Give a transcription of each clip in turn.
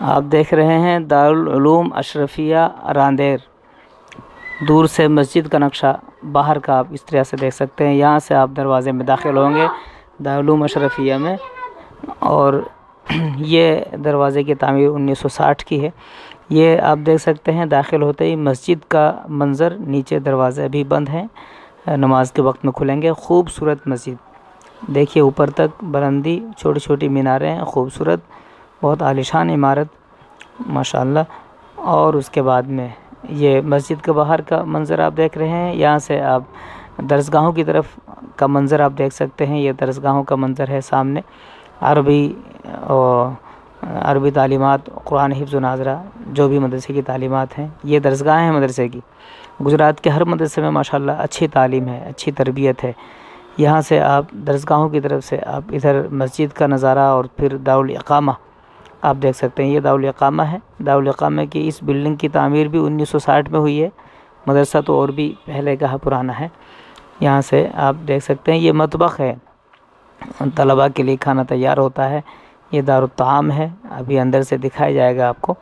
آپ دیکھ رہے ہیں دارالعلوم اشرفیہ راندیر۔ دور سے مسجد کا نقشہ باہر کا آپ اس طرح سے دیکھ سکتے ہیں۔ یہاں سے آپ دروازے میں داخل ہوں گے دارالعلوم اشرفیہ میں، اور یہ دروازے کی تعمیر 1960 کی ہے۔ یہ آپ دیکھ سکتے ہیں داخل ہوتے ہی مسجد کا منظر، نیچے دروازے ابھی بند ہیں، نماز کے وقت میں کھلیں گے۔ خوبصورت مسجد دیکھیے، اوپر تک بلندی، چھوٹی چھوٹی میناریں ہیں، خوبصورت، بہت عالیشان عمارت ماشاءاللہ۔ اور اس کے بعد میں یہ مسجد کے باہر کا منظر آپ دیکھ رہے ہیں۔ یہاں سے آپ درسگاہوں کی طرف کا منظر آپ دیکھ سکتے ہیں۔ یہ درسگاہوں کا منظر ہے سامنے، عربی تعلیمات، قرآن حفظ و ناظرہ، جو بھی مدرسے کی تعلیمات ہیں، یہ درسگاہیں ہیں مدرسے کی۔ گجرات کے ہر مدرسے میں ماشاءاللہ اچھی تعلیم ہے، اچھی تربیت ہے۔ یہاں سے آپ درسگاہوں کی طرف سے آپ ادھر مسجد کا نظارہ اور پھر دارالاقامہ آپ دیکھ سکتے ہیں۔ یہ دارالاقامہ ہے۔ دارالاقامہ کی اس بلڈنگ کی تعمیر بھی 1960 میں ہوئی ہے۔ مدرسہ تو اور بھی پہلے کا پرانا ہے۔ یہاں سے آپ دیکھ سکتے ہیں یہ مطبخ ہے، طلباء کے لیے کھانا تیار ہوتا ہے۔ یہ دارالطعام ہے، ابھی اندر سے دکھایا جائے گا آپ کو۔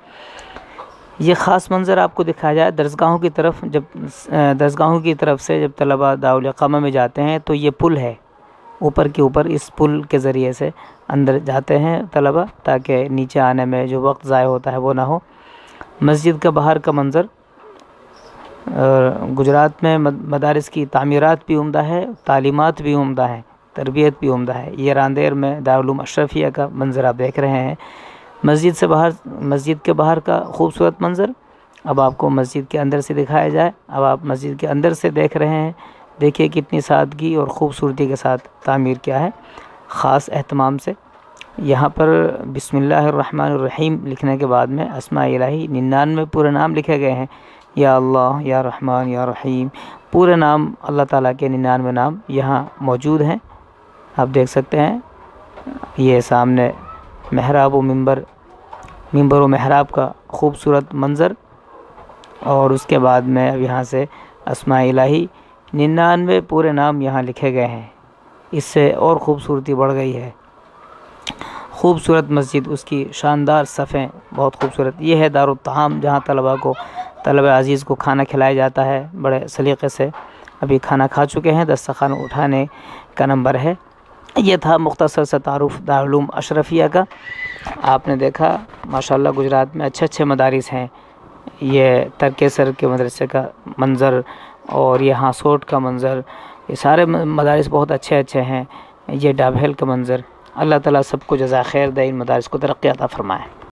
یہ خاص منظر آپ کو دکھایا جائے درسگاہوں کی طرف سے جب طلباء دارالاقامہ میں جاتے ہیں تو یہ پل ہے، اوپر کے اوپر اس پل کے ذریعے سے اندر جاتے ہیں طلباء، تاکہ نیچے آنے میں جو وقت ضائع ہوتا ہے وہ نہ ہو۔ مسجد کا باہر کا منظر۔ گجرات میں مدارس کی تعمیرات بھی عمدہ ہے، تعلیمات بھی عمدہ ہیں، تربیت بھی عمدہ ہے۔ یہ راندیر میں دارالعلوم اشرفیہ کا منظر آپ دیکھ رہے ہیں۔ مسجد کے باہر کا خوبصورت منظر۔ اب آپ کو مسجد کے اندر سے دکھایا جائے۔ اب آپ مسجد کے اندر سے دیکھ رہے ہیں، دیکھیے کتنی سادگی اور خوبصورتی کے ساتھ تعمیر کیا ہے، خاص اہتمام سے۔ یہاں پر بسم اللہ الرحمن الرحیم لکھنے کے بعد میں اسماء الہی 99 پورے نام لکھے گئے ہیں۔ یا اللہ، یا رحمان، یا رحیم، پورے نام اللہ تعالیٰ کے 99 نام یہاں موجود ہیں، آپ دیکھ سکتے ہیں۔ یہ سامنے محراب و ممبر و محراب کا خوبصورت منظر، اور اس کے بعد میں اب یہاں سے اسماء الہی 99 پورے نام یہاں لکھے گئے ہیں۔ اس سے اور خوبصورتی بڑھ گئی ہے۔ خوبصورت مسجد، اس کی شاندار صفیں بہت خوبصورت۔ یہ ہے دارالطعام، جہاں طلبہ عزیز کو کھانا کھلایا جاتا ہے بڑے سلیقے سے۔ ابھی کھانا کھا چکے ہیں، دسترخوان اٹھانے کا نمبر ہے۔ یہ تھا مختصر سا تعارف دارالعلوم اشرفیہ کا۔ آپ نے دیکھا ماشاءاللہ گجرات میں اچھے مدارس ہیں۔ یہ ترکیسر کے مدرسے کا منظر اور یہ ہاسوٹ کا منظر، یہ سارے مدارس بہت اچھے ہیں۔ یہ ڈابھیل کا منظر۔ اللہ تعالیٰ سب کو جزائے خیر دے، ان مدارس کو ترقی عطا فرمائے۔